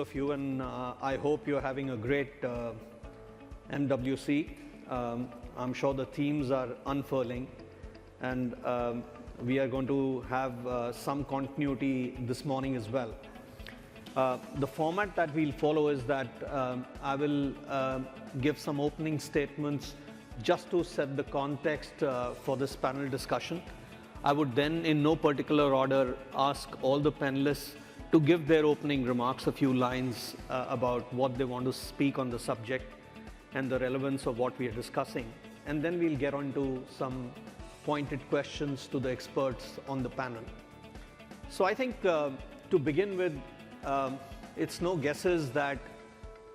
of you, and I hope you're having a great MWC. I'm sure the themes are unfurling, and we are going to have some continuity this morning as well. The format that we'll follow is that I will give some opening statements just to set the context for this panel discussion. I would then, in no particular order, ask all the panelists to give their opening remarks, a few lines about what they want to speak on the subject and the relevance of what we are discussing. And then we'll get on to some pointed questions to the experts on the panel. So I think to begin with, it's no guesses that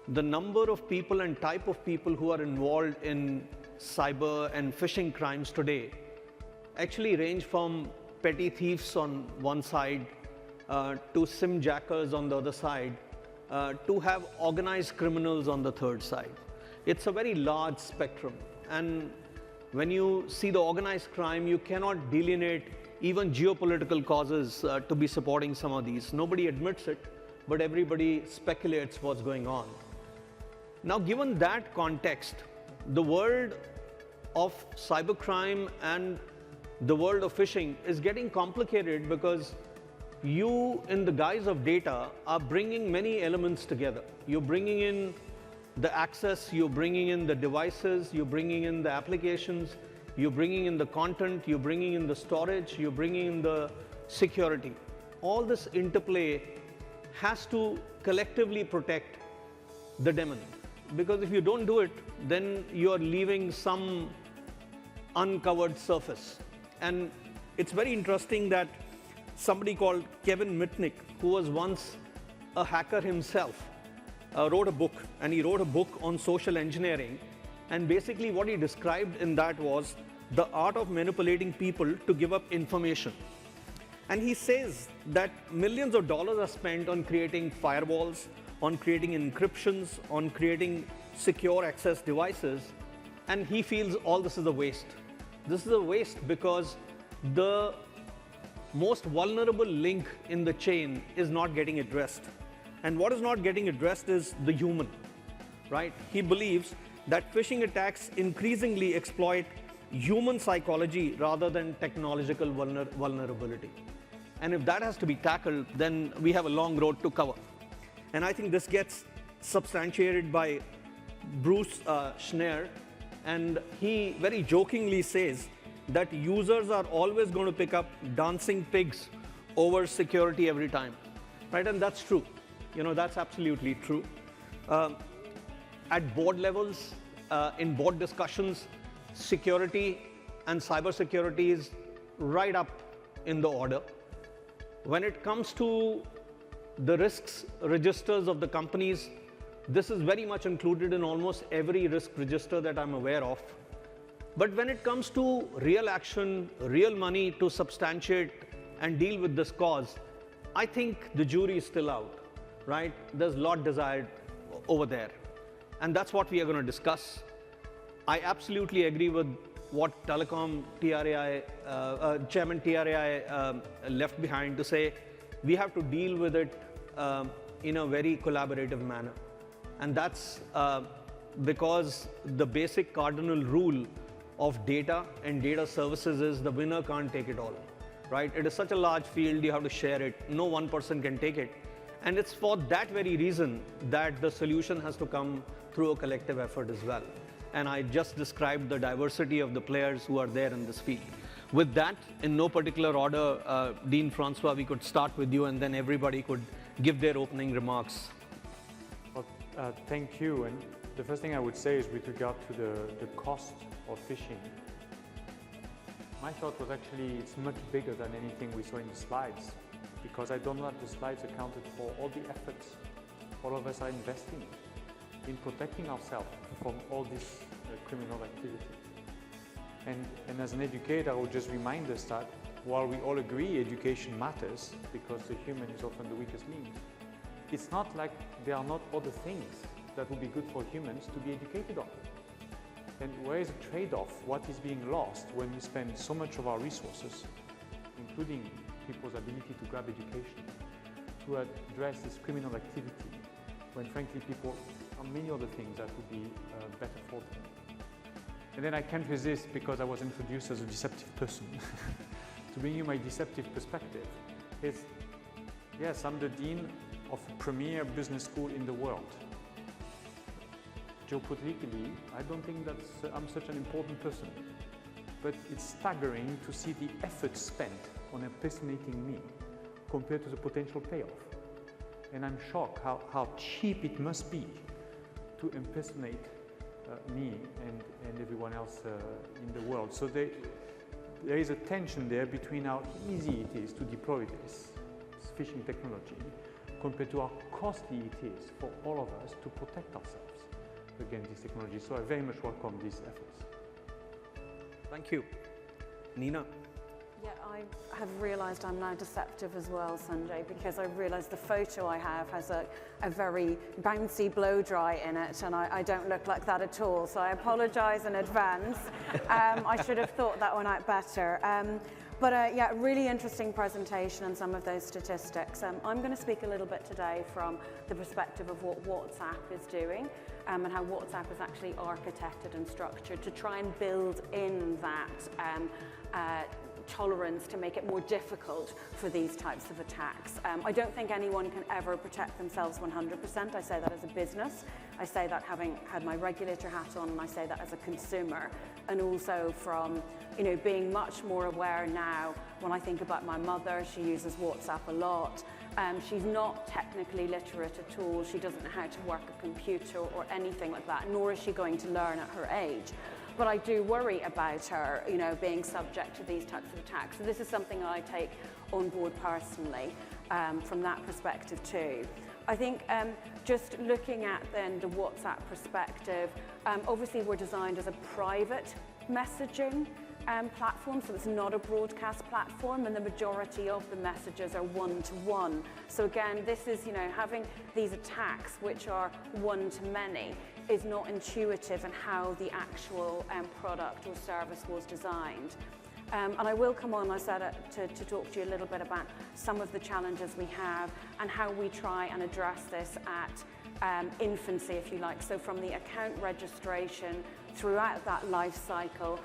the number of people and type of people who are involved in cyber and phishing crimes today actually range from petty thieves on one side to SIM jackers on the other side, to have organized criminals on the third side. It's a very large spectrum. And when you see the organized crime, you cannot delineate even geopolitical causes to be supporting some of these. Nobody admits it, but everybody speculates what's going on. Now, given that context, the world of cybercrime and the world of phishing is getting complicated because you, in the guise of data, are bringing many elements together. You're bringing in the access, you're bringing in the devices, you're bringing in the applications, you're bringing in the content, you're bringing in the storage, you're bringing in the security. All this interplay has to collectively protect the daemon. Because if you don't do it, then you are leaving some uncovered surface. And it's very interesting that somebody called Kevin Mitnick, who was once a hacker himself, wrote a book, and he wrote a book on social engineering. And basically what he described in that was the art of manipulating people to give up information. And he says that millions of dollars are spent on creating firewalls, on creating encryptions, on creating secure access devices, and he feels all this is a waste. This is a waste because the most vulnerable link in the chain is not getting addressed. And what is not getting addressed is the human, right? He believes that phishing attacks increasingly exploit human psychology rather than technological vulnerability. And if that has to be tackled, then we have a long road to cover. And I think this gets substantiated by Bruce Schneier, and he very jokingly says that users are always going to pick up dancing pigs over security every time, right? And that's true. You know, that's absolutely true. At board levels, in board discussions, security and cybersecurity is right up in the order. When it comes to the risks registers of the companies, this is very much included in almost every risk register that I'm aware of. But when it comes to real action, real money to substantiate and deal with this cause, I think the jury is still out, right? There's a lot desired over there. And that's what we are going to discuss. I absolutely agree with what Telecom TRAI, Chairman TRAI left behind to say we have to deal with it in a very collaborative manner. And that's because the basic cardinal rule of data and data services is the winner can't take it all, right? It is such a large field, you have to share it. No one person can take it. And it's for that very reason that the solution has to come through a collective effort as well. And I just described the diversity of the players who are there in this field. With that, in no particular order, Dean Francois, we could start with you, and then everybody could give their opening remarks. Well, thank you. And the first thing I would say is with regard to the cost of phishing. My thought was actually it's much bigger than anything we saw in the slides, because I don't know that the slides accounted for all the efforts all of us are investing in protecting ourselves from all this criminal activity. And as an educator, I would just remind us that while we all agree education matters because the human is often the weakest link, it's not like there are not other things that would be good for humans to be educated on. And where is the trade-off? What is being lost when we spend so much of our resources, including people's ability to grab education, to address this criminal activity when frankly people are many other things that would be better for them. And then I can't resist, because I was introduced as a deceptive person, to bring you my deceptive perspective. Is, yes, I'm the dean of a premier business school in the world. Geopolitically, I don't think that I'm such an important person, but it's staggering to see the effort spent on impersonating me compared to the potential payoff. And I'm shocked how cheap it must be to impersonate me and everyone else in the world. So there is a tension there between how easy it is to deploy this phishing technology compared to how costly it is for all of us to protect ourselves against this technology. So I very much welcome these efforts. Thank you. Nina? Yeah, I have realised I'm now deceptive as well, Sanjay, because I realised the photo I have has a very bouncy blow dry in it, and I don't look like that at all, so I apologise in advance. I should have thought that one out better. Yeah, really interesting presentation and some of those statistics. I'm going to speak a little bit today from the perspective of what WhatsApp is doing and how WhatsApp is actually architected and structured to try and build in that tolerance to make it more difficult for these types of attacks. I don't think anyone can ever protect themselves 100%. I say that as a business. I say that having had my regulator hat on, and I say that as a consumer, and also from being much more aware now. When I think about my mother, she uses WhatsApp a lot. She's not technically literate at all. She doesn't know how to work a computer or anything like that, nor is she going to learn at her age. But I do worry about her, being subject to these types of attacks. So this is something I take on board personally from that perspective too. I think just looking at then the WhatsApp perspective, obviously we're designed as a private messaging platform, so it's not a broadcast platform, and the majority of the messages are one-to-one. So again, this is, having these attacks which are one-to-many is not intuitive in how the actual product or service was designed. And I will come on, I said, to talk to you a little bit about some of the challenges we have and how we try and address this at infancy, if you like. So from the account registration throughout that life cycle,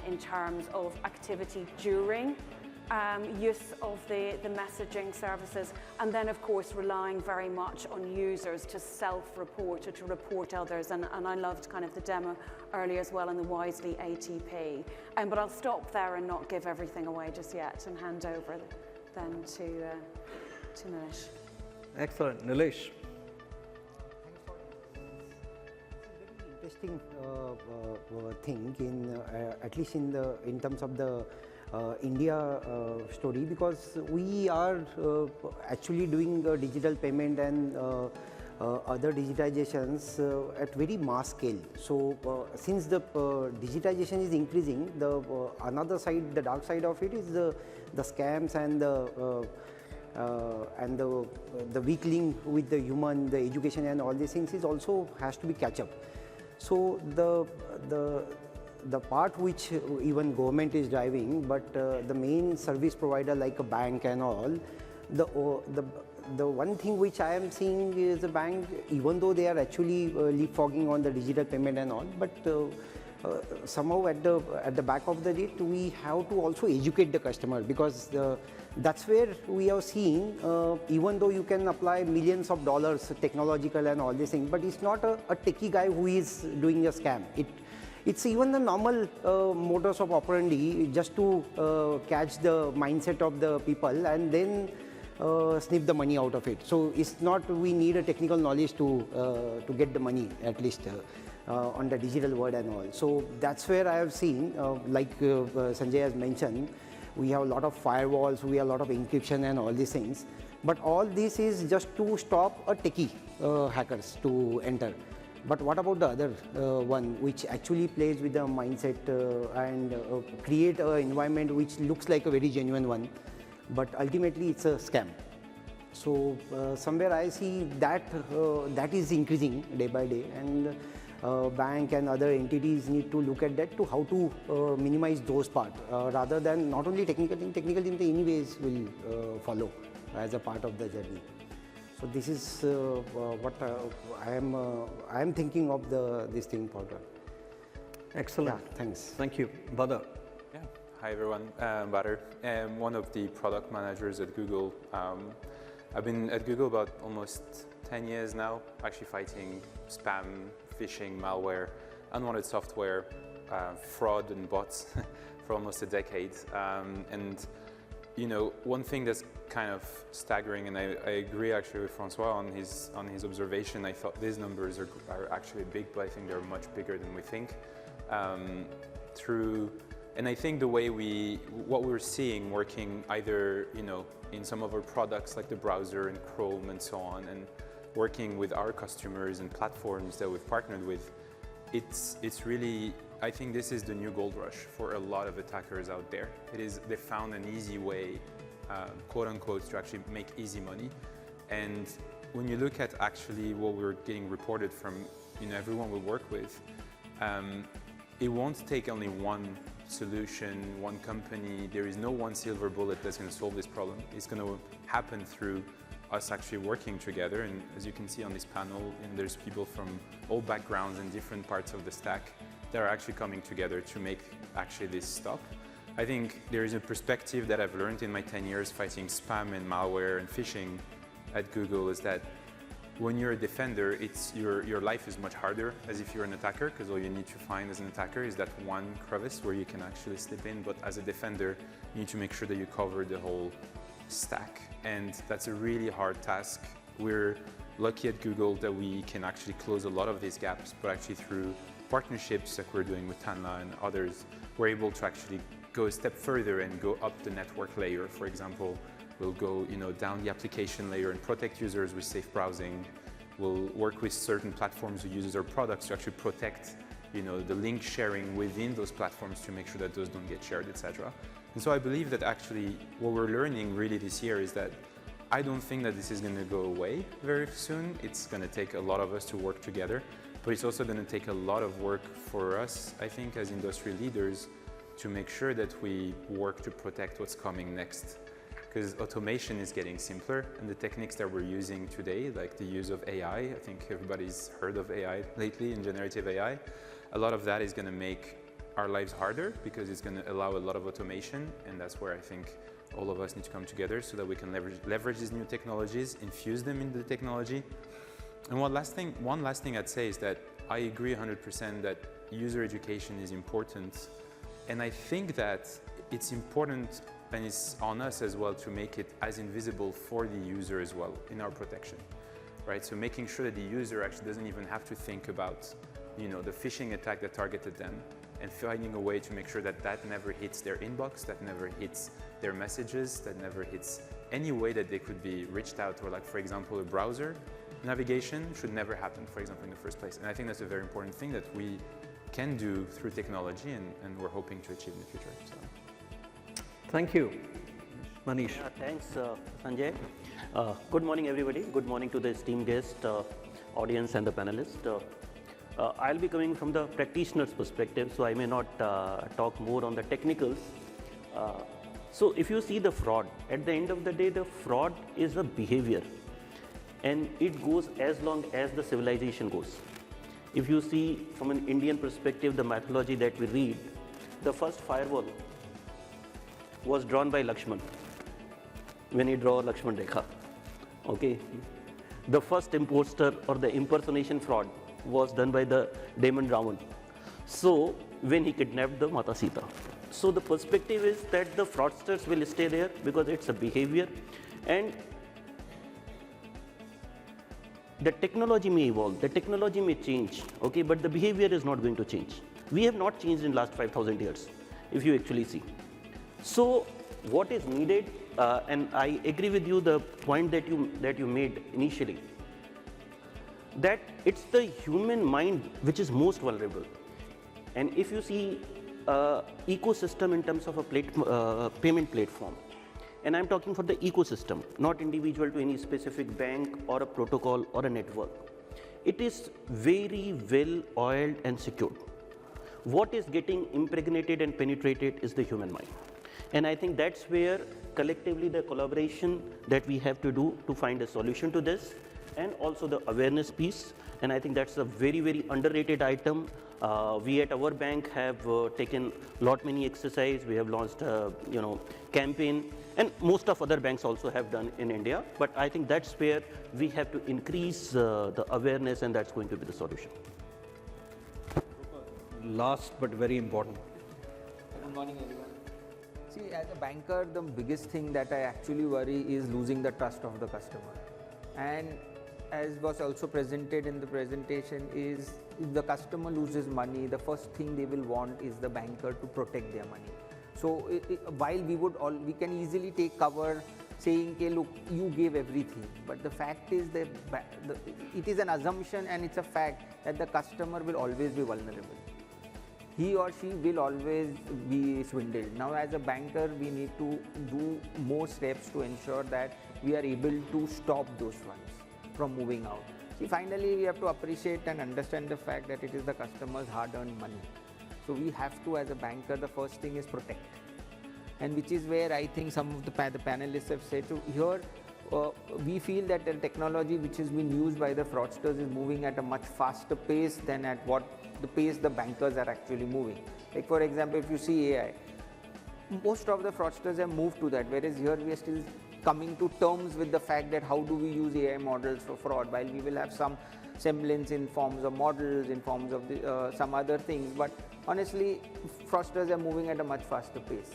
in terms of activity during use of the messaging services, and then of course relying very much on users to self-report or to report others, and I loved kind of the demo earlier as well in the Wisely ATP. But I'll stop there and not give everything away just yet and hand over then to Nilesh. Excellent. Nilesh? Interesting thing at least in terms of the India story, because we are actually doing digital payment and other digitizations at very mass scale. So since the digitization is increasing, the another side, the dark side of it is the scams and the weak link with the human, the education and all these things is also has to be catch up. So the part which even government is driving, but the main service provider like a bank and all, the one thing which I am seeing is the bank, even though they are actually leapfrogging on the digital payment and all, but somehow at the back of the it, we have to also educate the customer, because that's where we are seeing, even though you can apply millions of dollars technological and all these things, but it's not a techie guy who is doing a scam. It's even the normal modus of operandi just to catch the mindset of the people and then snip the money out of it. So it's not we need a technical knowledge to get the money, at least on the digital world and all. So that's where I have seen, like Sanjay has mentioned, we have a lot of firewalls, we have a lot of encryption and all these things. But all this is just to stop a techie hackers to enter. But what about the other one, which actually plays with the mindset and create an environment which looks like a very genuine one, but ultimately it's a scam. So somewhere I see that that is increasing day by day, and bank and other entities need to look at that to how to minimize those parts, rather than not only technical thing, the anyways will follow as a part of the journey. So this is what I am thinking of this thing further. Excellent. Yeah, thanks. Thank you. Badar. Yeah. Hi everyone, Badr. I'm one of the product managers at Google. I've been at Google about almost 10 years now, actually fighting spam, phishing, malware, unwanted software, fraud and bots for almost a decade. And you know, one thing that's kind of staggering, and I agree actually with Francois on his observation. I thought these numbers are actually big, but I think they're much bigger than we think. And I think the way what we're seeing working either, you know, in some of our products like the browser and Chrome and so on, and working with our customers and platforms that we've partnered with, it's really, I think this is the new gold rush for a lot of attackers out there. They found an easy way, quote unquote, to actually make easy money. And when you look at actually what we're getting reported from, you know, everyone we work with, it won't take only one solution, one company. There is no one silver bullet that's going to solve this problem. It's going to happen through us actually working together. And as you can see on this panel, and there's people from all backgrounds and different parts of the stack that are actually coming together to make actually this stop. I think there is a perspective that I've learned in my 10 years fighting spam and malware and phishing at Google, is that when you're a defender, your life is much harder as if you're an attacker, because all you need to find as an attacker is that one crevice where you can actually slip in. But as a defender, you need to make sure that you cover the whole stack. And that's a really hard task. We're lucky at Google that we can actually close a lot of these gaps, but actually through partnerships like we're doing with Tanla and others, we're able to actually go a step further and go up the network layer. For example, we'll go, you know, down the application layer and protect users with safe browsing. We'll work with certain platforms who use our products to actually protect, you know, the link sharing within those platforms to make sure that those don't get shared, etc. And so I believe that actually what we're learning really this year is that I don't think that this is going to go away very soon. It's going to take a lot of us to work together, but it's also going to take a lot of work for us, I think, as industry leaders, to make sure that we work to protect what's coming next. Because automation is getting simpler, and the techniques that we're using today, like the use of AI, I think everybody's heard of AI lately, in generative AI, a lot of that is going to make our lives harder because it's going to allow a lot of automation, and that's where I think all of us need to come together so that we can leverage these new technologies, infuse them into the technology. And one last thing I'd say is that I agree 100% that user education is important, and I think that it's important and it's on us as well to make it as invisible for the user as well in our protection, right? So making sure that the user actually doesn't even have to think about, you know, the phishing attack that targeted them, and finding a way to make sure that that never hits their inbox, that never hits their messages, that never hits any way that they could be reached out, or like, for example, a browser navigation should never happen, for example, in the first place. And I think that's a very important thing that we can do through technology, and we're hoping to achieve in the future. So. Thank you. Manish. Thanks, Sanjay. Good morning, everybody. Good morning to the esteemed guest, audience, and the panelists. I'll be coming from the practitioner's perspective, so I may not talk more on the technicals. So if you see the fraud, at the end of the day, the fraud is a behavior, and it goes as long as the civilization goes. If you see from an Indian perspective, the mythology that we read, the first firewall was drawn by Lakshman when he drew Lakshman Rekha. Okay, the first imposter or the impersonation fraud was done by the demon Ravan. So when he kidnapped the Mata Sita. So the perspective is that the fraudsters will stay there because it's a behavior, and the technology may evolve, the technology may change, okay, but the behavior is not going to change. We have not changed in last 5,000 years, if you actually see. So what is needed, and I agree with you, the point that you made initially, that it's the human mind which is most vulnerable. And if you see ecosystem in terms of a payment platform, and I'm talking for the ecosystem, not individual to any specific bank or a protocol or a network, it is very well oiled and secured. What is getting impregnated and penetrated is the human mind. And I think that's where collectively the collaboration that we have to do to find a solution to this, and also the awareness piece. And I think that's a very, very underrated item. We at our bank have taken many exercise. We have launched campaign, and most of other banks also have done in India. But I think that's where we have to increase the awareness, and that's going to be the solution. Last but very important. Good morning, everyone. See, as a banker, the biggest thing that I actually worry is losing the trust of the customer. And as was also presented in the presentation, is if the customer loses money, the first thing they will want is the banker to protect their money. So while we can easily take cover saying, okay, look, you gave everything, but the fact is that it is an assumption and it's a fact that the customer will always be vulnerable. He or she will always be swindled. Now, as a banker, we need to do more steps to ensure that we are able to stop those funds from moving out. See, finally, we have to appreciate and understand the fact that it is the customer's hard-earned money. So we have to, as a banker, the first thing is protect. And which is where I think some of the panelists have said, so here we feel that the technology which has been used by the fraudsters is moving at a much faster pace than at what the pace the bankers are actually moving. Like for example, if you see AI, most of the fraudsters have moved to that, whereas here we are still coming to terms with the fact that how do we use AI models for fraud, while we will have some semblance in forms of models, in forms of some other things, but honestly fraudsters are moving at a much faster pace.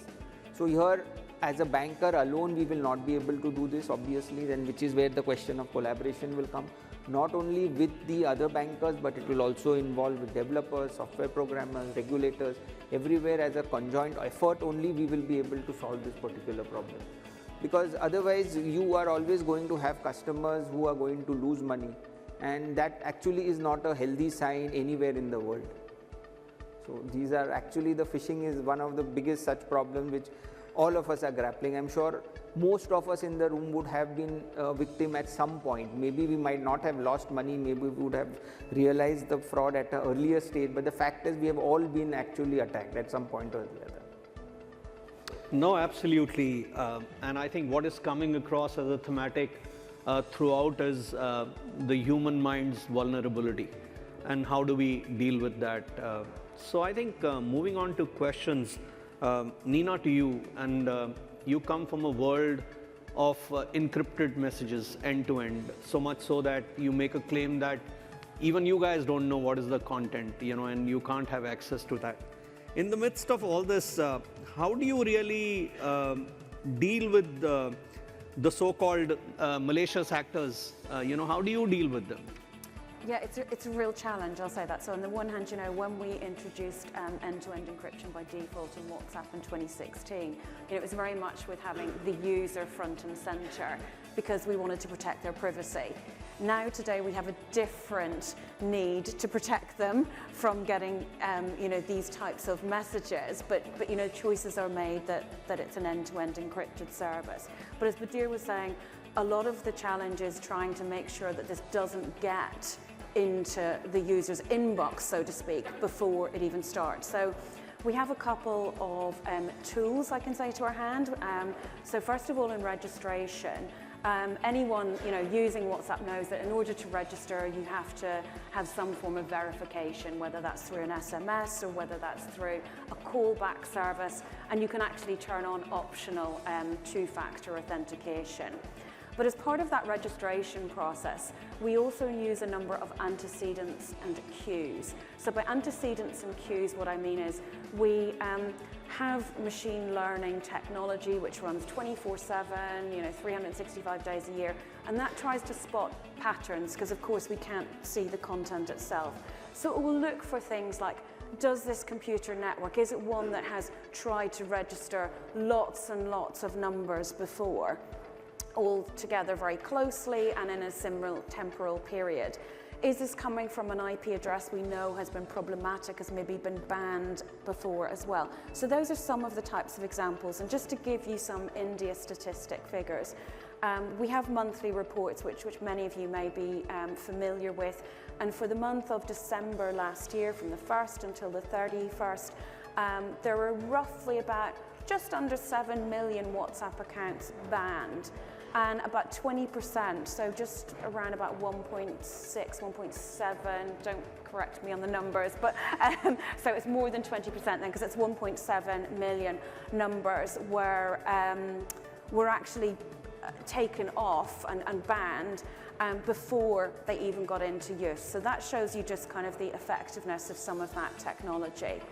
So here, as a banker alone, we will not be able to do this, obviously, then which is where the question of collaboration will come, not only with the other bankers, but it will also involve with developers, software programmers, regulators. Everywhere as a conjoint effort only we will be able to solve this particular problem. Because otherwise you are always going to have customers who are going to lose money, and that actually is not a healthy sign anywhere in the world. So these are actually, the phishing is one of the biggest such problems which all of us are grappling. I'm sure most of us in the room would have been a victim at some point. Maybe we might not have lost money, maybe we would have realized the fraud at an earlier stage, but the fact is we have all been actually attacked at some point or the other. No, absolutely. And I think what is coming across as a thematic throughout is the human mind's vulnerability and how do we deal with that. So I think moving on to questions, Nina, to you, and you come from a world of encrypted messages end to end, so much so that you make a claim that even you guys don't know what is the content, and you can't have access to that. In the midst of all this, how do you really deal with the so-called malicious actors? How do you deal with them? Yeah, it's a real challenge, I'll say that. So on the one hand, when we introduced end-to-end encryption by default in WhatsApp in 2016, it was very much with having the user front and center because we wanted to protect their privacy. Now today we have a different need to protect them from getting these types of messages, but choices are made that it's an end-to-end encrypted service. But as Badir was saying, a lot of the challenge is trying to make sure that this doesn't get into the user's inbox, so to speak, before it even starts. So we have a couple of tools, I can say, to our hand. So first of all, in registration, anyone using WhatsApp knows that in order to register, you have to have some form of verification, whether that's through an SMS or whether that's through a callback service, and you can actually turn on optional two-factor authentication. But as part of that registration process, we also use a number of antecedents and cues. So by antecedents and cues, what I mean is we have machine learning technology which runs 24/7, 365 days a year, and that tries to spot patterns because of course we can't see the content itself. So it will look for things like, does this computer network, is it one that has tried to register lots and lots of numbers before, all together very closely and in a similar temporal period? Is this coming from an IP address we know has been problematic, has maybe been banned before as well? So those are some of the types of examples. And just to give you some India statistic figures, we have monthly reports which many of you may be familiar with. And for the month of December last year, from the 1st until the 31st, there were roughly about just under 7 million WhatsApp accounts banned, and about 20%, so just around about 1.6, 1.7, don't correct me on the numbers, but so it's more than 20% then, because it's 1.7 million numbers were actually taken off and banned before they even got into use. So that shows you just kind of the effectiveness of some of that technology.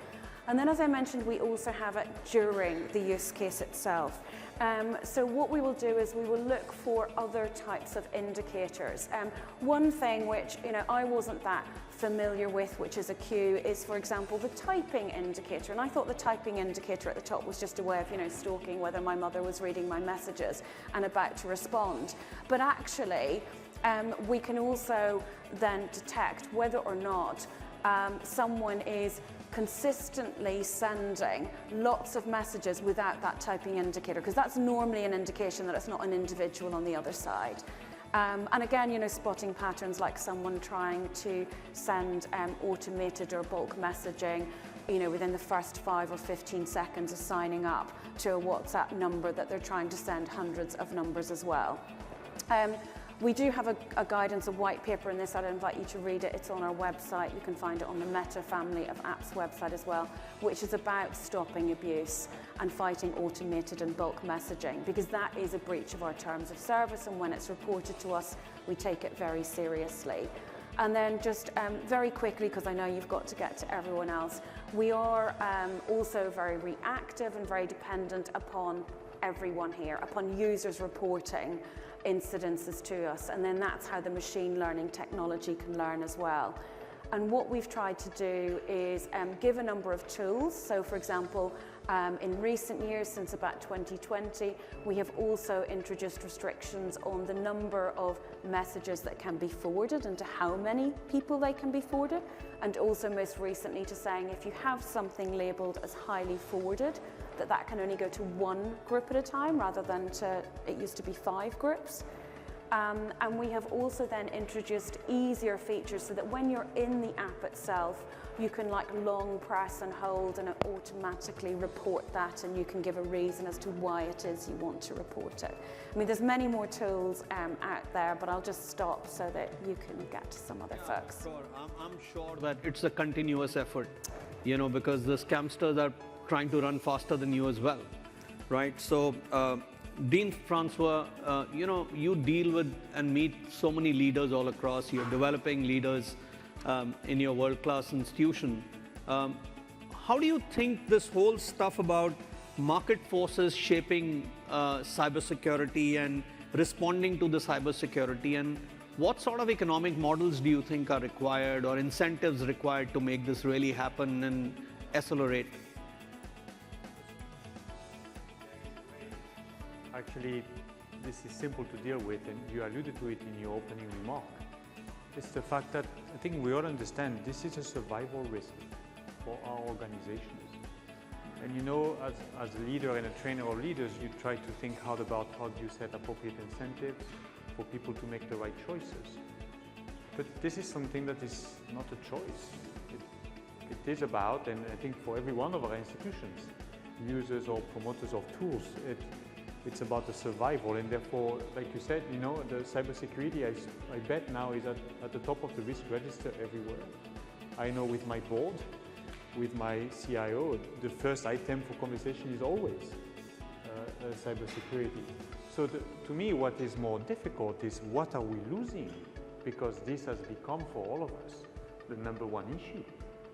And then, as I mentioned, we also have it during the use case itself. So what we will do is we will look for other types of indicators. One thing which I wasn't that familiar with, which is a cue, is, for example, the typing indicator. And I thought the typing indicator at the top was just a way of stalking whether my mother was reading my messages and about to respond. But actually, we can also then detect whether or not someone is consistently sending lots of messages without that typing indicator, because that's normally an indication that it's not an individual on the other side. And again, spotting patterns like someone trying to send automated or bulk messaging, within the first 5 or 15 seconds of signing up to a WhatsApp number that they're trying to send hundreds of numbers as well. We do have a guidance, a white paper in this. I'd invite you to read it. It's on our website. You can find it on the Meta family of apps website as well, which is about stopping abuse and fighting automated and bulk messaging, because that is a breach of our terms of service, and when it's reported to us, we take it very seriously. And then just very quickly, because I know you've got to get to everyone else, we are also very reactive and very dependent upon everyone here, upon users reporting incidences to us, and then that's how the machine learning technology can learn as well. And what we've tried to do is give a number of tools. So, for example, in recent years, since about 2020, we have also introduced restrictions on the number of messages that can be forwarded and to how many people they can be forwarded, and also most recently to saying if you have something labelled as highly forwarded, that can only go to one group at a time rather than it used to be 5 groups. And we have also then introduced easier features so that when you're in the app itself, you can long press and hold and it automatically report that, and you can give a reason as to why it is you want to report it. I mean, there's many more tools out there, but I'll just stop so that you can get to some other folks. Sure. I'm sure that it's a continuous effort, because the scamsters are trying to run faster than you as well, right? So, Dean Francois, you deal with and meet so many leaders all across. You're developing leaders in your world-class institution. How do you think this whole stuff about market forces shaping cybersecurity and responding to the cybersecurity, and what sort of economic models do you think are required or incentives required to make this really happen and accelerate? Actually, this is simple to deal with, and you alluded to it in your opening remark. It's the fact that I think we all understand this is a survival risk for our organizations. And as a leader and a trainer of leaders, you try to think hard about how do you set appropriate incentives for people to make the right choices. But this is something that is not a choice. It is about, and I think for every one of our institutions, users or promoters of tools, it's about the survival, and therefore, like you said, the cybersecurity, I bet now is at the top of the risk register everywhere. I know with my board, with my CIO, the first item for conversation is always cybersecurity. So to me, what is more difficult is what are we losing? Because this has become for all of us the number one issue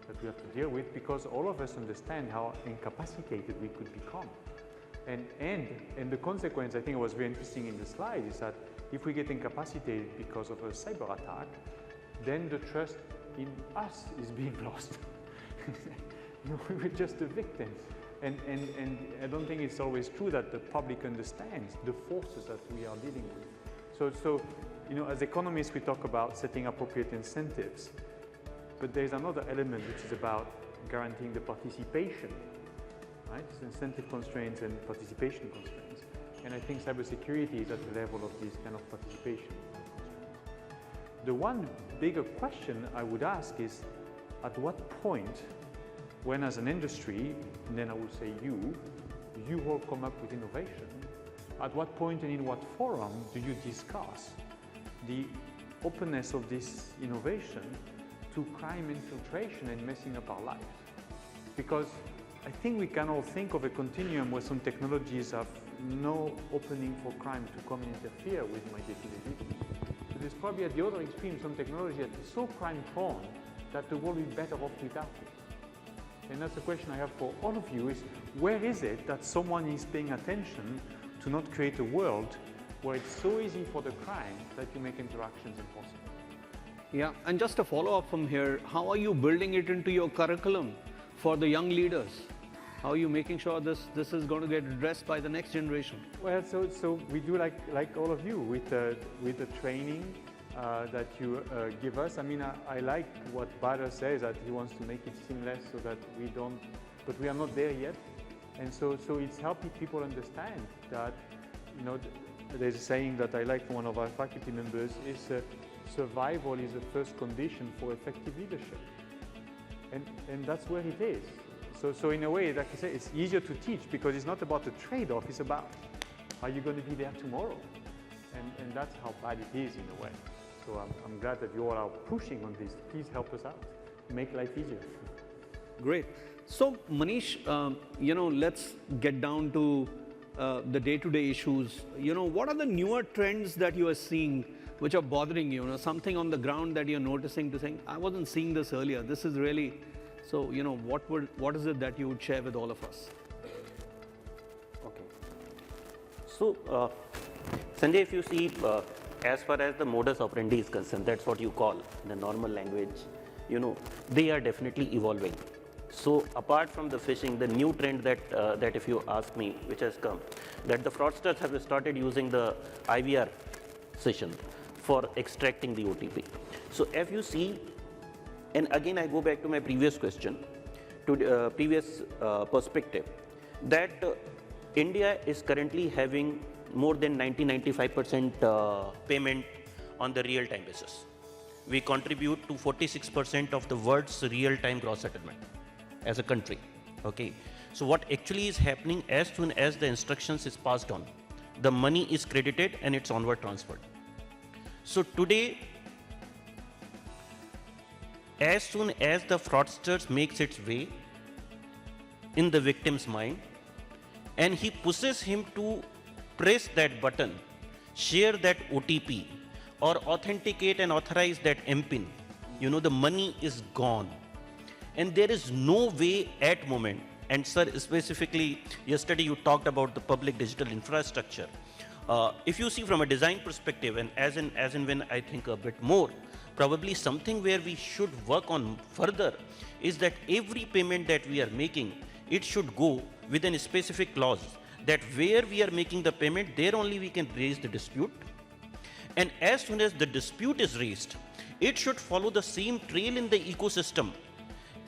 that we have to deal with, because all of us understand how incapacitated we could become. And the consequence, I think it was very interesting in the slide, is that if we get incapacitated because of a cyber attack, then the trust in us is being lost. We're just the victims. And I don't think it's always true that the public understands the forces that we are dealing with. So as economists, we talk about setting appropriate incentives, but there's another element which is about guaranteeing the participation. Right? So incentive constraints and participation constraints. And I think cybersecurity is at the level of these kind of participation constraints. The one bigger question I would ask is, at what point, when as an industry, and then I would say you you all come up with innovation, at what point and in what forum do you discuss the openness of this innovation to crime infiltration and messing up our lives? Because I think we can all think of a continuum where some technologies have no opening for crime to come and interfere with my day-to-day living. But there's probably at the other extreme some technology that is so crime-prone that the world will be better off without it. And that's the question I have for all of you is, where is it that someone is paying attention to not create a world where it's so easy for the crime that you make interactions impossible? Yeah, and just a follow-up from here, how are you building it into your curriculum for the young leaders? How are you making sure this is going to get addressed by the next generation? Well, so we do like all of you with the training that you give us. I mean, I like what Bader says, that he wants to make it seamless so that we don't, but we are not there yet. And so it's helping people understand that, you know, there's a saying that I like from one of our faculty members is survival is the first condition for effective leadership. And that's where it is. So in a way, like I say, it's easier to teach because it's not about the trade-off, it's about are you going to be there tomorrow? And that's how bad it is in a way. So I'm glad that you all are pushing on this. Please help us out, make life easier. Great. So Manish, you know, let's get down to the day-to-day issues. You know, what are the newer trends that you are seeing which are bothering you? You know, something on the ground that you're noticing to think, I wasn't seeing this earlier. This is really, so, you know, what is it that you would share with all of us? Okay. So, Sanjay, if you see, as far as the modus operandi is concerned, that's what you call the normal language, you know, they are definitely evolving. So, apart from the phishing, the new trend that if you ask me, which has come, that the fraudsters have started using the IVR session for extracting the OTP. So, if you see, and again I go back to my previous question, to the previous perspective, that India is currently having more than 90-95% payment on the real-time basis. We contribute to 46% of the world's real-time gross settlement as a country. Okay. So what actually is happening, as soon as the instructions is passed on, the money is credited and it's onward transferred. So today, as soon as the fraudsters makes its way in the victim's mind and he pushes him to press that button, share that OTP or authenticate and authorize that MPIN, you know, the money is gone. And there is no way at moment, and sir, specifically yesterday you talked about the public digital infrastructure. If you see from a design perspective, and as in when I think a bit more, probably something where we should work on further is that every payment that we are making, it should go within a specific clause that where we are making the payment, there only we can raise the dispute. And as soon as the dispute is raised, it should follow the same trail in the ecosystem,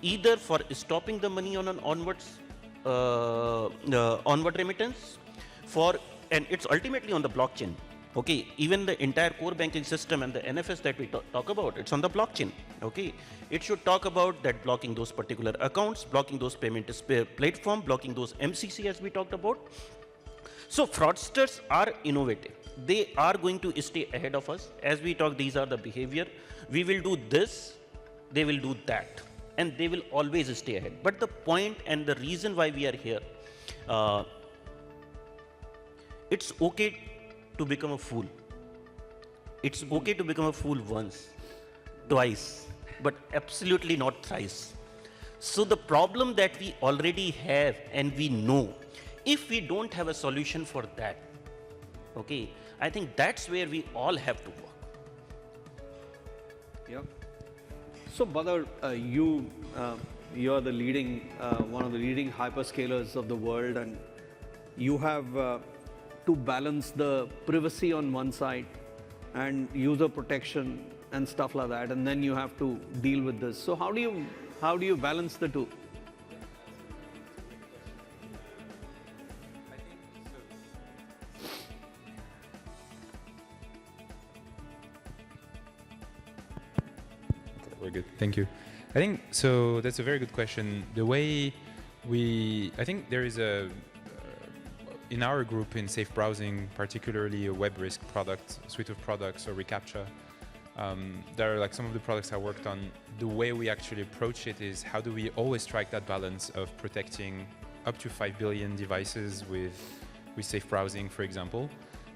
either for stopping the money on an onwards, onward remittance, and it's ultimately on the blockchain. Okay, even the entire core banking system and the NFS that we talk about, it's on the blockchain. Okay, it should talk about that blocking those particular accounts, blocking those payment platform, blocking those MCC as we talked about. So fraudsters are innovative. They are going to stay ahead of us. As we talk, these are the behavior. We will do this, they will do that, and they will always stay ahead. But the point and the reason why we are here, it's okay to become a fool. It's okay to become a fool once, twice, but absolutely not thrice. So the problem that we already have and we know, if we don't have a solution for that, okay, I think that's where we all have to work. Yeah. So Badar, you're the leading, one of the leading hyperscalers of the world, and you have to balance the privacy on one side and user protection and stuff like that, and then you have to deal with this. So how do you balance the two? We're good, thank you. I think so. That's a very good question. The way I think there is a in our group, in safe browsing, particularly a web risk product, suite of products, or reCAPTCHA, there are like some of the products I worked on. The way we actually approach it is how do we always strike that balance of protecting up to 5 billion devices with safe browsing, for example,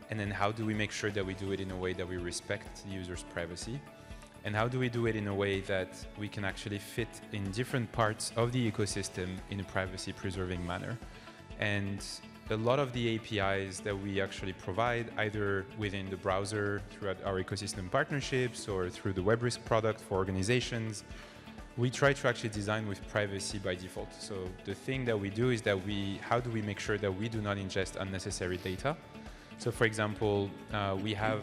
and then how do we make sure that we do it in a way that we respect the user's privacy, and how do we do it in a way that we can actually fit in different parts of the ecosystem in a privacy-preserving manner. And a lot of the APIs that we actually provide, either within the browser throughout our ecosystem partnerships or through the web risk product for organizations, we try to actually design with privacy by default. So the thing that we do is that how do we make sure that we do not ingest unnecessary data? So for example, we have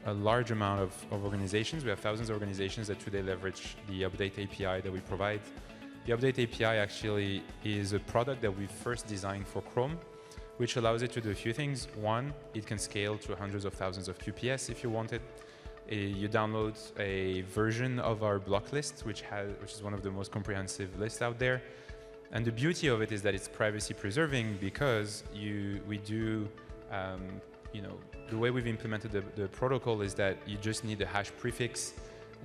a large amount of organizations. We have thousands of organizations that today leverage the Update API that we provide. The Update API actually is a product that we first designed for Chrome, which allows it to do a few things. One, it can scale to hundreds of thousands of QPS if you want it. You download a version of our block list, which is one of the most comprehensive lists out there. And the beauty of it is that it's privacy preserving because we do, the way we've implemented the protocol is that you just need a hash prefix,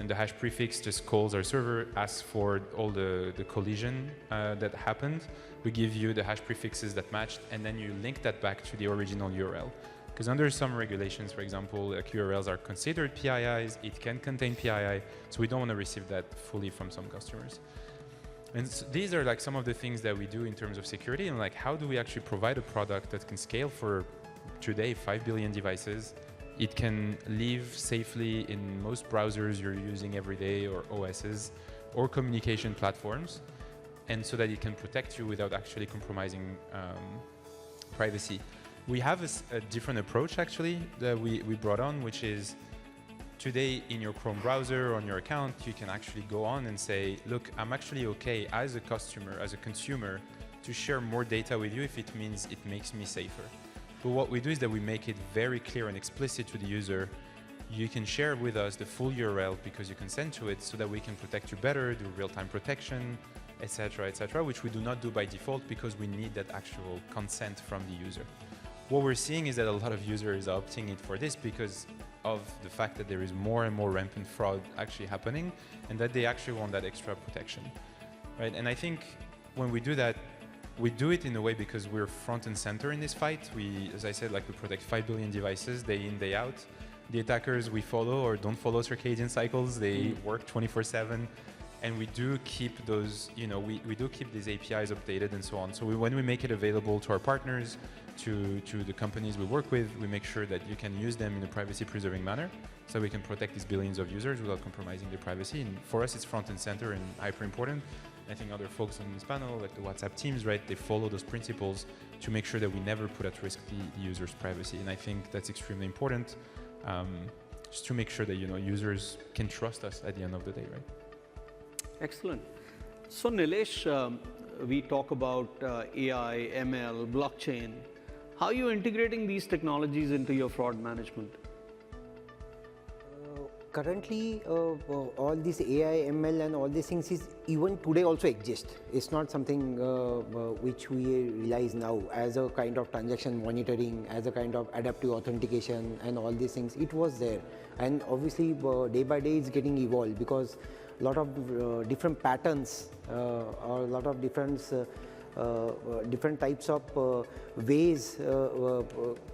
and the hash prefix just calls our server, asks for all the collision that happened. We give you the hash prefixes that matched, and then you link that back to the original URL. Because under some regulations, for example, like URLs are considered PIIs, it can contain PII, so we don't want to receive that fully from some customers. And so these are like some of the things that we do in terms of security, and like how do we actually provide a product that can scale for today 5 billion devices. It can live safely in most browsers you're using every day, or OSs, or communication platforms, and so that it can protect you without actually compromising privacy. We have a different approach actually that we brought on, which is today in your Chrome browser, on your account, you can actually go on and say, look, I'm actually okay as a customer, as a consumer, to share more data with you if it means it makes me safer. But what we do is that we make it very clear and explicit to the user. You can share with us the full URL because you consent to it, so that we can protect you better, do real-time protection, etc., which we do not do by default because we need that actual consent from the user. What we're seeing is that a lot of users are opting in for this because of the fact that there is more and more rampant fraud actually happening, and that they actually want that extra protection, right? And I think when we do that, we do it in a way because we're front and center in this fight. We, as I said, like we protect 5 billion devices day in, day out. The attackers we follow or don't follow circadian cycles, they work 24/7. And we do keep those, we do keep these APIs updated and so on. So when we make it available to our partners, to the companies we work with, we make sure that you can use them in a privacy-preserving manner, so we can protect these billions of users without compromising their privacy. And for us, it's front and center and hyper important. I think other folks on this panel, like the WhatsApp teams, right, they follow those principles to make sure that we never put at risk the user's privacy. And I think that's extremely important, just to make sure that users can trust us at the end of the day, right? Excellent. So Nilesh, we talk about AI, ML, blockchain. How are you integrating these technologies into your fraud management? Currently, all this AI, ML and all these things is even today also exist. It's not something which we realize now as a kind of transaction monitoring, as a kind of adaptive authentication and all these things. It was there, and obviously day by day it's getting evolved because a lot of different patterns or a lot of different types of ways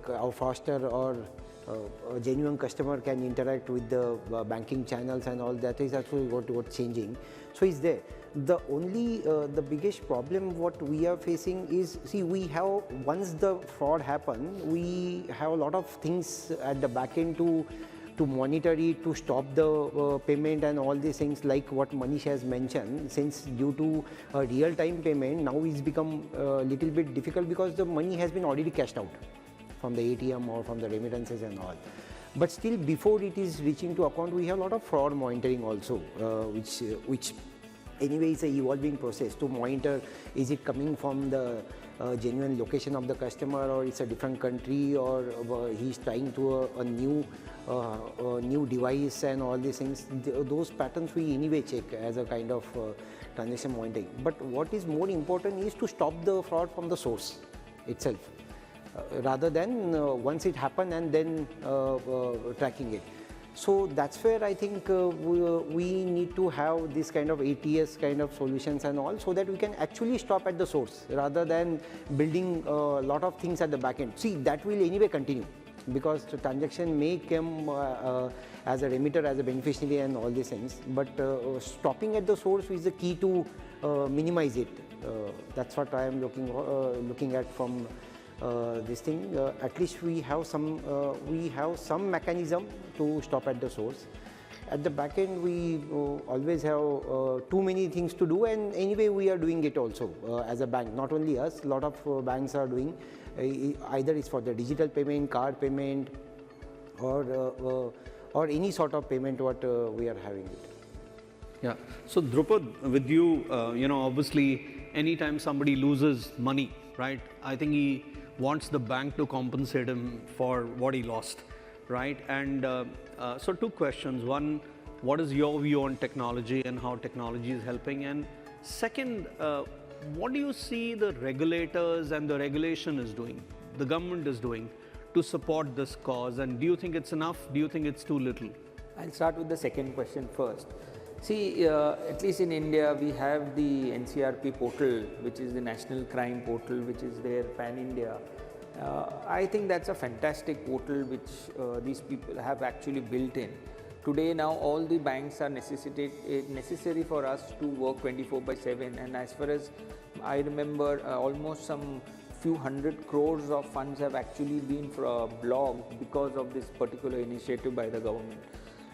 how faster or a genuine customer can interact with the banking channels and all that is actually what's changing. So it's there. The only the biggest problem what we are facing is, see, we have, once the fraud happen, we have a lot of things at the back end to monitor it, to stop the payment and all these things, like what Manish has mentioned. Since due to real-time payment, now it's become a little bit difficult because the money has been already cashed out from the ATM or from the remittances and all. But still, before it is reaching to account, we have a lot of fraud monitoring also, which anyway is an evolving process to monitor, is it coming from the genuine location of the customer, or it's a different country, or he's trying to a new device and all these things. Those patterns we anyway check as a kind of transaction monitoring. But what is more important is to stop the fraud from the source itself. rather than once it happened and then tracking it. So that's where I think we need to have this kind of ATS kind of solutions and all, so that we can actually stop at the source rather than building a lot of things at the back end. See, that will anyway continue, because the transaction may come as a remitter, as a beneficiary and all these things, but stopping at the source is the key to minimize it. That's what I am looking at from this thing. At least we have some mechanism to stop at the source. At the back end, we always have too many things to do, and anyway we are doing it also as a bank. Not only us, a lot of banks are doing. Either it's for the digital payment, card payment, or any sort of payment what we are having it. Yeah. So Drupad, with you, obviously, anytime somebody loses money, right? I think he wants the bank to compensate him for what he lost, right? And so two questions. One, what is your view on technology and how technology is helping? And second, what do you see the regulators and the regulation is doing, the government is doing to support this cause? And do you think it's enough? Do you think it's too little? I'll start with the second question first. See, at least in India, we have the NCRP portal, which is the National Crime Portal, which is there pan-India. I think that's a fantastic portal which these people have actually built in. Today now all the banks are necessary for us to work 24/7, and as far as I remember, almost some few hundred crores of funds have actually been blocked because of this particular initiative by the government.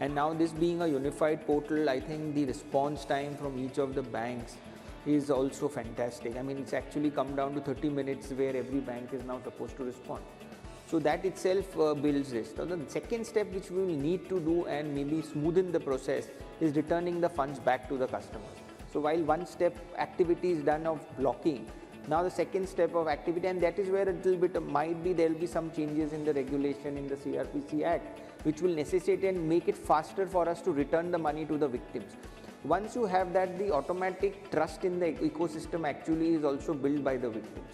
And now this being a unified portal, I think the response time from each of the banks is also fantastic. I mean, it's actually come down to 30 minutes where every bank is now supposed to respond. So that itself builds this. So the second step which we will need to do and maybe smoothen the process is returning the funds back to the customers. So while one step activity is done of blocking, now the second step of activity, and that is where a little bit might be, there will be some changes in the regulation in the CRPC Act, which will necessitate and make it faster for us to return the money to the victims. Once you have that, the automatic trust in the ecosystem actually is also built by the victims.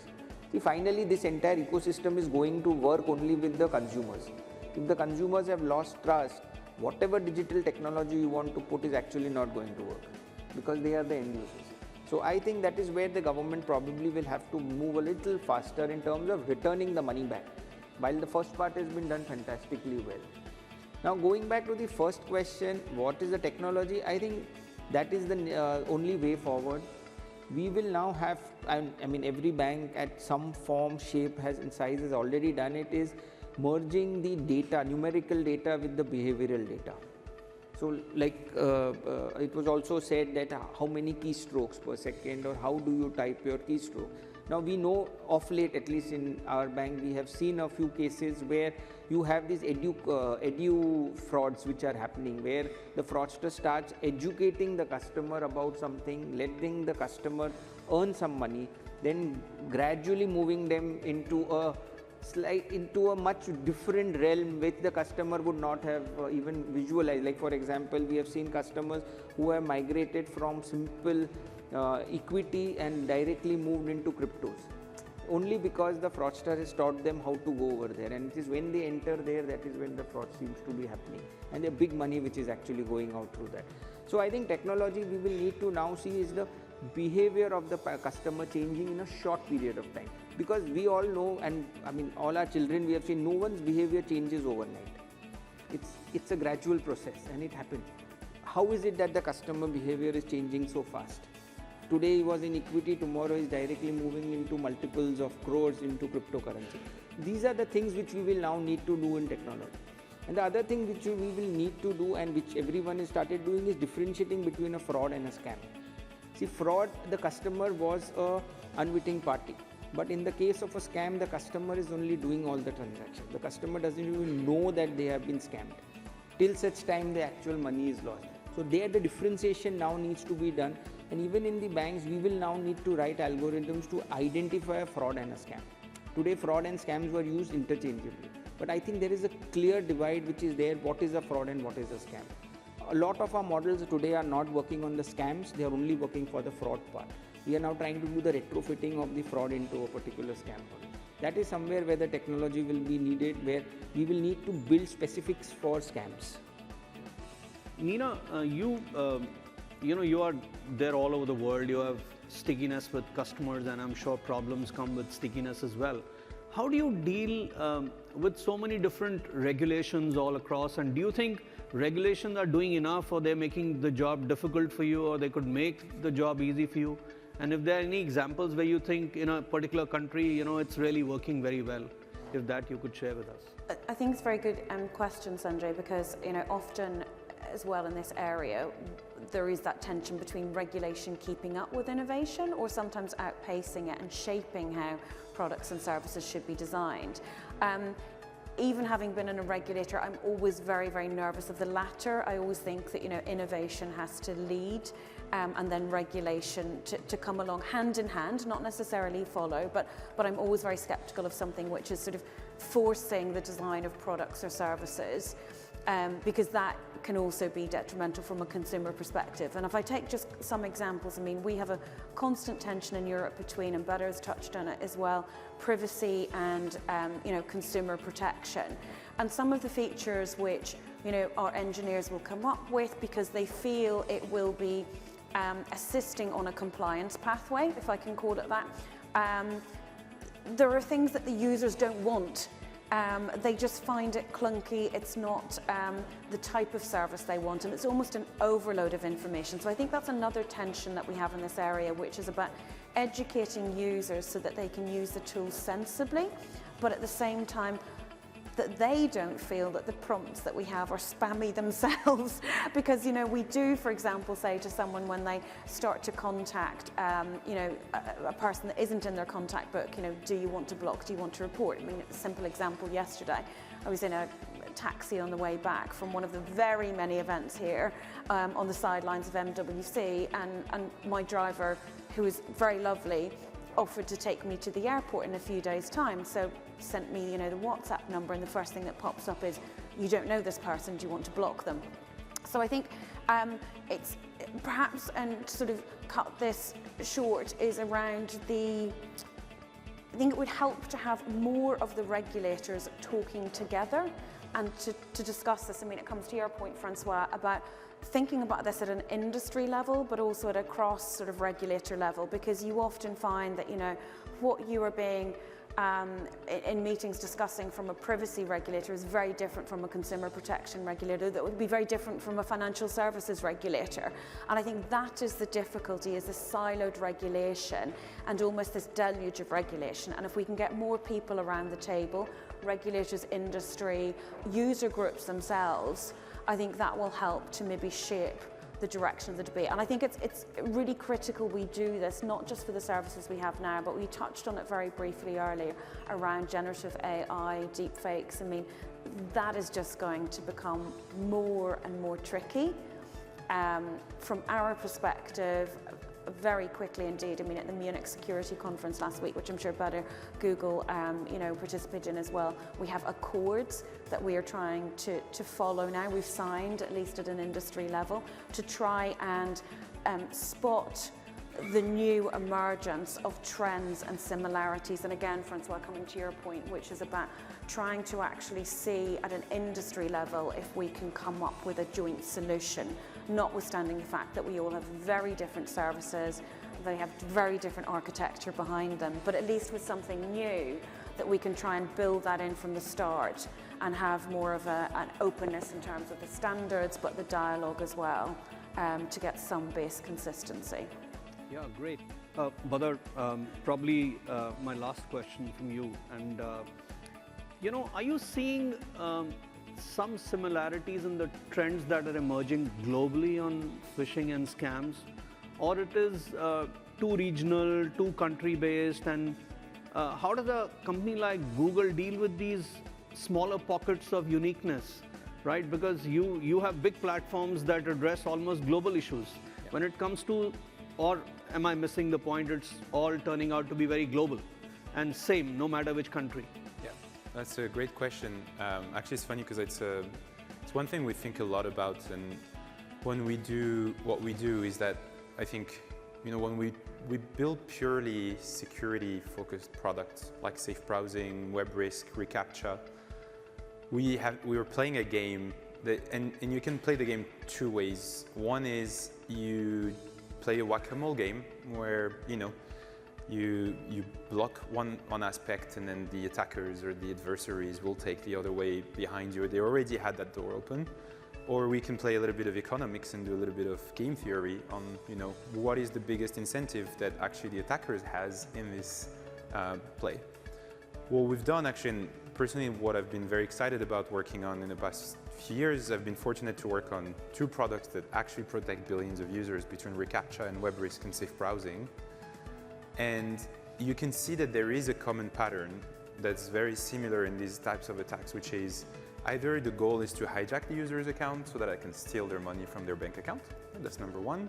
See, finally this entire ecosystem is going to work only with the consumers. If the consumers have lost trust, whatever digital technology you want to put is actually not going to work, because they are the end users. So I think that is where the government probably will have to move a little faster in terms of returning the money back, while the first part has been done fantastically well. Now going back to the first question, what is the technology? I think that is the only way forward. We will now have, I mean every bank at some form, shape and size has already done it, is merging the data, numerical data with the behavioral data. So like it was also said that how many keystrokes per second, or how do you type your keystroke. Now we know of late, at least in our bank, we have seen a few cases where you have these edu frauds which are happening, where the fraudster starts educating the customer about something, letting the customer earn some money, then gradually moving them into a much different realm which the customer would not have even visualized. Like for example, we have seen customers who have migrated from simple equity and directly moved into cryptos, only because the fraudster has taught them how to go over there, and it is when they enter there that is when the fraud seems to be happening, and the big money which is actually going out through that. So I think technology we will need to now see is the behavior of the customer changing in a short period of time, because we all know, and I mean all our children we have seen, no one's behavior changes overnight. It's a gradual process and it happens. How is it that the customer behavior is changing so fast? Today he was in equity, tomorrow he is directly moving into multiples of crores into cryptocurrency. These are the things which we will now need to do in technology. And the other thing which we will need to do, and which everyone has started doing, is differentiating between a fraud and a scam. See, fraud, the customer was a unwitting party. But in the case of a scam, the customer is only doing all the transactions. The customer doesn't even know that they have been scammed till such time the actual money is lost. So there the differentiation now needs to be done. And even in the banks, we will now need to write algorithms to identify a fraud and a scam. Today, fraud and scams were used interchangeably. But I think there is a clear divide which is there, what is a fraud and what is a scam. A lot of our models today are not working on the scams, they are only working for the fraud part. We are now trying to do the retrofitting of the fraud into a particular scam model. That is somewhere where the technology will be needed, where we will need to build specifics for scams. Nina, you are there all over the world. You have stickiness with customers, and I'm sure problems come with stickiness as well. How do you deal with so many different regulations all across? And do you think regulations are doing enough, or they're making the job difficult for you, or they could make the job easy for you? And if there are any examples where you think in a particular country, it's really working very well, if that you could share with us. I think it's a very good question, Sanjay, because often as well in this area, there is that tension between regulation keeping up with innovation or sometimes outpacing it and shaping how products and services should be designed. Even having been in a regulator, I'm always very, very nervous of the latter. I always think that innovation has to lead and then regulation to come along hand in hand, not necessarily follow, but I'm always very skeptical of something which is sort of forcing the design of products or services, because that can also be detrimental from a consumer perspective. And if I take just some examples, I mean, we have a constant tension in Europe between, and Badr has touched on it as well, privacy and consumer protection. And some of the features which our engineers will come up with because they feel it will be assisting on a compliance pathway, if I can call it that. There are things that the users don't want. They just find it clunky, it's not the type of service they want, and it's almost an overload of information. So I think that's another tension that we have in this area, which is about educating users so that they can use the tools sensibly, but at the same time that they don't feel that the prompts that we have are spammy themselves. Because we do, for example, say to someone when they start to contact a person that isn't in their contact book, do you want to block, do you want to report? I mean, a simple example yesterday, I was in a taxi on the way back from one of the very many events here on the sidelines of MWC, and my driver, who was very lovely, offered to take me to the airport in a few days' time, so sent me the WhatsApp number, and the first thing that pops up is, you don't know this person, do you want to block them? So I think it's perhaps, and to sort of cut this short, is around I think it would help to have more of the regulators talking together and to discuss this. I mean, it comes to your point, Francois, about thinking about this at an industry level, but also at a cross sort of regulator level, because you often find that what you are being in meetings discussing from a privacy regulator is very different from a consumer protection regulator, that would be very different from a financial services regulator. And I think that is the difficulty, is this siloed regulation and almost this deluge of regulation. And if we can get more people around the table, regulators, industry, user groups themselves, I think that will help to maybe shape the direction of the debate. And I think it's really critical we do this, not just for the services we have now, but we touched on it very briefly earlier around generative AI, deepfakes. I mean, that is just going to become more and more tricky. From our perspective, very quickly indeed. I mean, at the Munich Security Conference last week, which I'm sure Badr, Google, participated in as well, we have accords that we are trying to follow now. We've signed, at least at an industry level, to try and spot the new emergence of trends and similarities. And again, Francois, coming to your point, which is about trying to actually see at an industry level if we can come up with a joint solution, notwithstanding the fact that we all have very different services, they have very different architecture behind them, but at least with something new that we can try and build that in from the start and have more of an openness in terms of the standards, but the dialogue as well, to get some base consistency. Yeah, great. Badr, probably my last question from you. And are you seeing some similarities in the trends that are emerging globally on phishing and scams, or it is too regional, too country-based? And how does a company like Google deal with these smaller pockets of uniqueness, right? Because you have big platforms that address almost global issues. Yeah. When it comes to, or am I missing the point, it's all turning out to be very global and same, no matter which country? Yeah, that's a great question. Actually, it's funny because it's one thing we think a lot about, and when we do what we do is that I think when we build purely security-focused products like safe browsing, web risk, reCAPTCHA, we were playing a game and you can play the game two ways. One is you play a whack-a-mole game where you block one aspect and then the attackers or the adversaries will take the other way behind you. They already had that door open. Or we can play a little bit of economics and do a little bit of game theory on what is the biggest incentive that actually the attackers has in this play. What we've done actually, and personally what I've been very excited about working on in the past few years, I've been fortunate to work on two products that actually protect billions of users between reCAPTCHA and web risk and safe browsing. And you can see that there is a common pattern that's very similar in these types of attacks, which is either the goal is to hijack the user's account so that I can steal their money from their bank account. That's number one.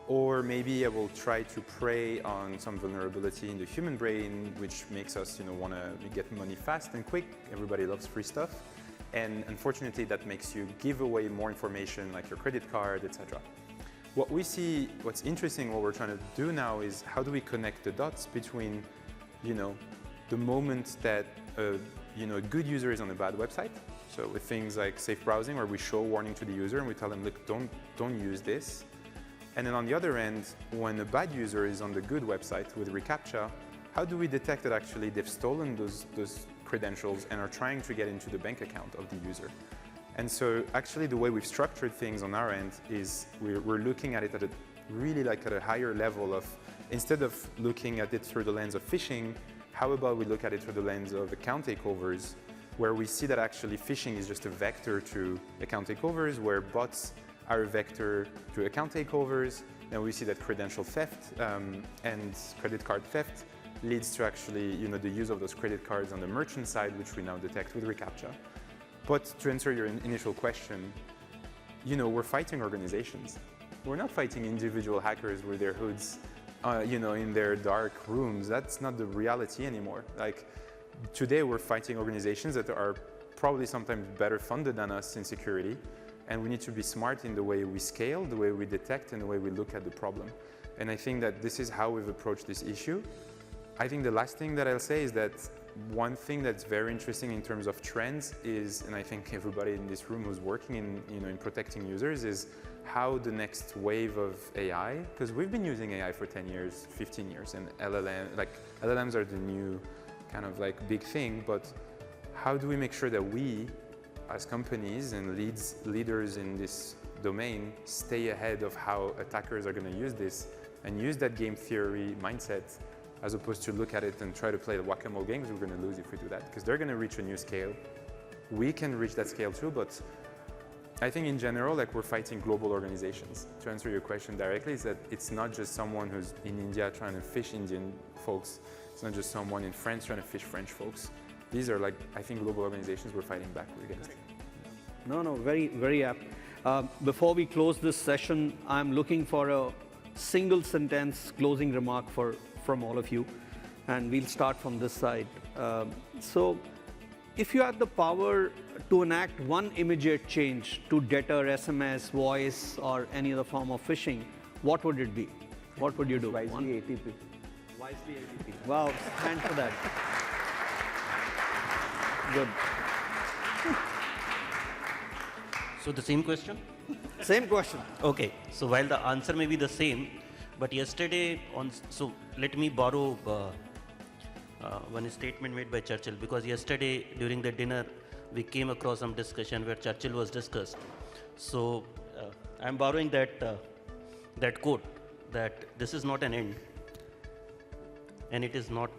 Or maybe I will try to prey on some vulnerability in the human brain, which makes us want to get money fast and quick. Everybody loves free stuff. And unfortunately, that makes you give away more information like your credit card, etc. What we see, what's interesting, what we're trying to do now is how do we connect the dots between the moment that a good user is on a bad website. So with things like safe browsing, where we show warning to the user and we tell them, look, don't use this. And then on the other end, when a bad user is on the good website with reCAPTCHA, how do we detect that actually they've stolen those credentials and are trying to get into the bank account of the user? And so actually the way we've structured things on our end is we're looking at it at a higher level of, instead of looking at it through the lens of phishing, how about we look at it through the lens of account takeovers, where we see that actually phishing is just a vector to account takeovers, where bots are a vector to account takeovers. Then we see that credential theft and credit card theft leads to actually the use of those credit cards on the merchant side, which we now detect with reCAPTCHA. But to answer your initial question, we're fighting organizations. We're not fighting individual hackers with their hoods in their dark rooms. That's not the reality anymore. Like, today we're fighting organizations that are probably sometimes better funded than us in security, and we need to be smart in the way we scale, the way we detect, and the way we look at the problem. And I think that this is how we've approached this issue. I think the last thing that I'll say is that one thing that's very interesting in terms of trends is, and I think everybody in this room who's working in protecting users, is how the next wave of AI, because we've been using AI for 10 years, 15 years, and LLMs are the new kind of big thing, but how do we make sure that we, as companies and leaders in this domain, stay ahead of how attackers are going to use this and use that game theory mindset, as opposed to look at it and try to play the whack-a-mole games? We're going to lose if we do that, because they're going to reach a new scale. We can reach that scale too, but I think in general, we're fighting global organizations. To answer your question directly, is that it's not just someone who's in India trying to fish Indian folks. It's not just someone in France trying to fish French folks. These are I think global organizations we're fighting back against. No, very, very apt. Before we close this session, I'm looking for a single sentence closing remark from all of you, and we'll start from this side. So if you had the power to enact one immediate change to deter SMS, voice, or any other form of phishing, what would it be? What would you do? Wisely ATP. Wisely ATP. Wow, stand for that. Good. So the same question? Same question. Okay, so while the answer may be the same, but yesterday so let me borrow one statement made by Churchill, because yesterday during the dinner we came across some discussion where Churchill was discussed. So I'm borrowing that quote, that this is not an end, and it is not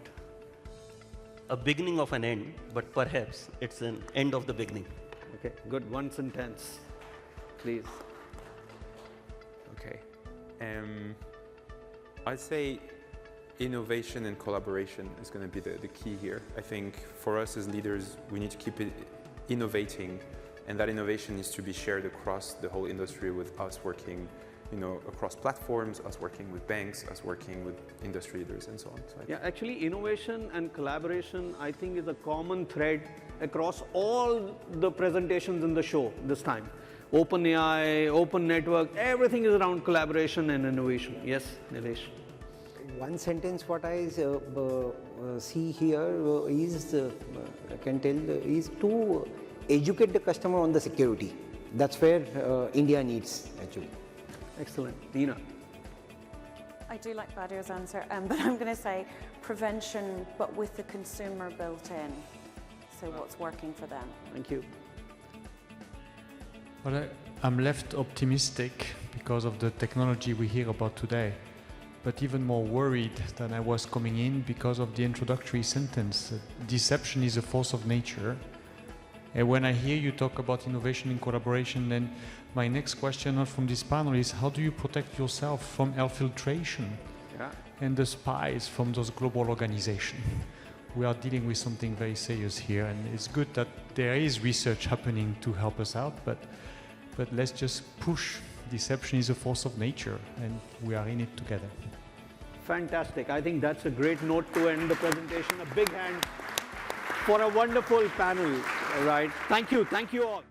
a beginning of an end, but perhaps it's an end of the beginning. Okay, good. One sentence, please. Okay. I'd say innovation and collaboration is going to be the key here. I think for us as leaders, we need to keep innovating, and that innovation needs to be shared across the whole industry, with us working across platforms, us working with banks, us working with industry leaders, and so on. So Yeah, actually, innovation and collaboration, I think, is a common thread across all the presentations in the show this time. open AI, open network, everything is around collaboration and innovation. Yes, Nilesh. One sentence what I see here is, I can tell, is to educate the customer on the security. That's where India needs actually. Excellent. Dina. I do like Badur's answer, but I'm going to say prevention, but with the consumer built in. So what's working for them? Thank you. Well, I'm left optimistic because of the technology we hear about today, but even more worried than I was coming in because of the introductory sentence. Deception is a force of nature. And when I hear you talk about innovation and collaboration, then my next question from this panel is, how do you protect yourself from exfiltration and the spies from those global organizations? We are dealing with something very serious here, and it's good that there is research happening to help us out, but let's just push. Deception is a force of nature, and we are in it together. Fantastic. I think that's a great note to end the presentation. A big hand for a wonderful panel. All right. Thank you. Thank you all.